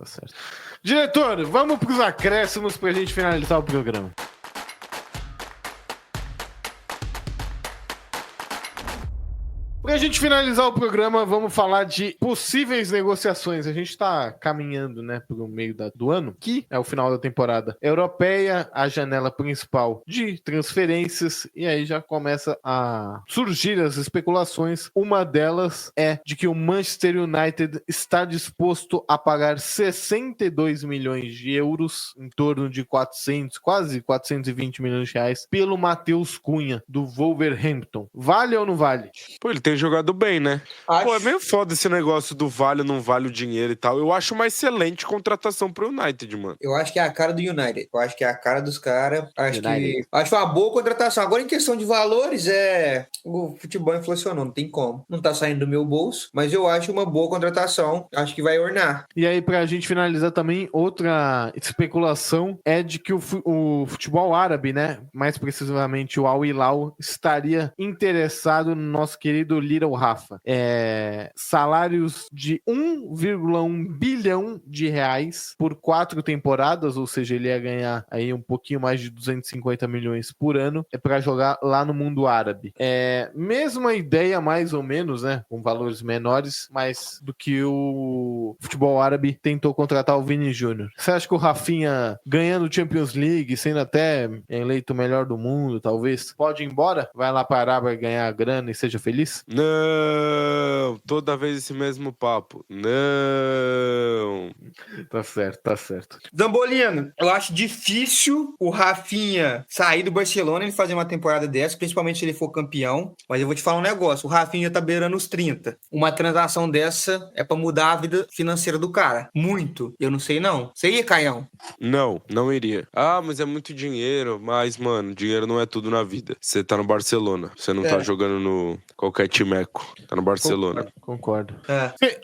S1: Diretor, vamos pros acréscimos pra gente finalizar o programa. Pra gente finalizar o programa, vamos falar de possíveis negociações. A gente tá caminhando, né, pro meio do ano, que é o final da temporada europeia, a janela principal de transferências, e aí já começa a surgir as especulações. Uma delas é de que o Manchester United está disposto a pagar 62 milhões de euros, em torno de quase 420 milhões de reais, pelo Matheus Cunha, do Wolverhampton. Vale ou não vale?
S2: Pô, ele tem jogado bem, né?
S3: Acho.
S2: Pô, é meio foda esse negócio do vale ou não vale o dinheiro e tal. Eu acho uma excelente contratação pro United, mano.
S3: Eu acho que é a cara do United. Eu acho que é a cara dos caras. Acho uma boa contratação. Agora, em questão de valores, o futebol inflacionou, não tem como. Não tá saindo do meu bolso, mas eu acho uma boa contratação. Acho que vai ornar.
S1: E aí, pra gente finalizar também, outra especulação é de que o futebol árabe, né? Mais precisamente o Al Hilal, estaria interessado no nosso querido Little Rafa. Salários de 1,1 bilhão de reais por 4 temporadas, ou seja, ele ia ganhar aí um pouquinho mais de 250 milhões por ano, para jogar lá no mundo árabe. Mesma ideia, mais ou menos, né? Com valores menores, mas do que o futebol árabe tentou contratar o Vini Júnior. Você acha que o Rafinha, ganhando Champions League, sendo até eleito o melhor do mundo, talvez, pode ir embora? Vai lá para a Arábia ganhar a grana e seja feliz?
S2: Não! Toda vez esse mesmo papo. Não!
S1: Tá certo, tá certo.
S3: Zambolino, eu acho difícil o Rafinha sair do Barcelona e fazer uma temporada dessa, principalmente se ele for campeão. Mas eu vou te falar um negócio, o Rafinha tá beirando os 30. Uma transação dessa é pra mudar a vida financeira do cara. Muito. Eu não sei não. Você ia, Caião?
S2: Não iria. Ah, mas é muito dinheiro. Mas, mano, dinheiro não é tudo na vida. Você tá no Barcelona. Você não tá jogando no qualquer timeco. Tá no Barcelona.
S1: Concordo.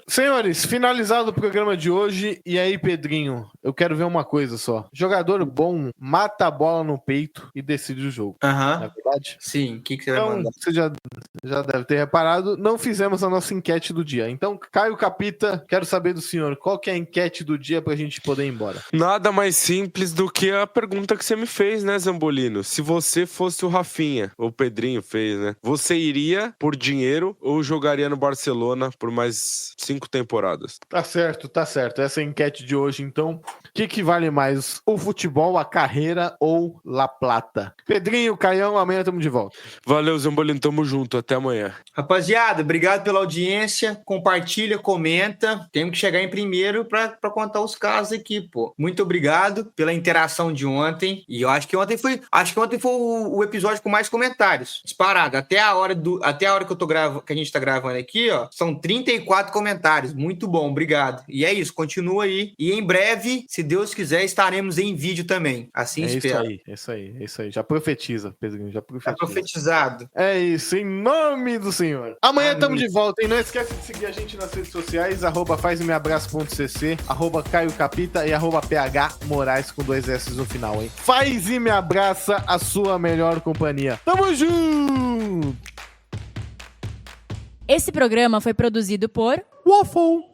S1: Senhores, finalizado o programa de hoje. E aí, Pedrinho, eu quero ver uma coisa só. Jogador bom mata a bola no peito e decide o jogo. Não é verdade?
S3: Sim. O que você vai mandar?
S1: Você já deve ter reparado, não fizemos a nossa enquete do dia. Então, Caio Capita, quero saber do senhor, qual que é a enquete do dia pra gente poder ir embora?
S2: Nada mais simples do que a pergunta que você me fez, né, Zambolino? Se você fosse o Rafinha, ou o Pedrinho fez, né? Você iria por dinheiro ou jogaria no Barcelona por mais 5 temporadas?
S1: Tá certo, tá certo. Essa é a enquete de hoje, então. O que vale mais? O futebol, a carreira ou La Plata? Pedrinho, Caião, amanhã estamos de volta.
S2: Valeu, Zambolino, tamo junto, até amanhã.
S3: Rapaziada, obrigado pela audiência, compartilha, comenta, temos que chegar em primeiro pra contar os casos aqui, pô. Muito obrigado pela interação de ontem, e eu acho que ontem foi o episódio com mais comentários, disparado, até a hora que que a gente tá gravando aqui, ó, são 34 comentários, muito bom, obrigado. E é isso, continua aí, e em breve, se Deus quiser, estaremos em vídeo também, assim espero.
S1: Isso aí, já profetiza, Pedrinho, já profetiza.
S3: Tá profetizado.
S1: É isso, em nome do Senhor. Amanhã estamos de volta, hein? Não esquece de seguir a gente nas redes sociais, @fazmeabraço.cc, Caio Capita e @phmorais com 2 S no final, hein? Faz e me abraça, a sua melhor companhia. Tamo junto!
S4: Esse programa foi produzido por
S1: Waffle.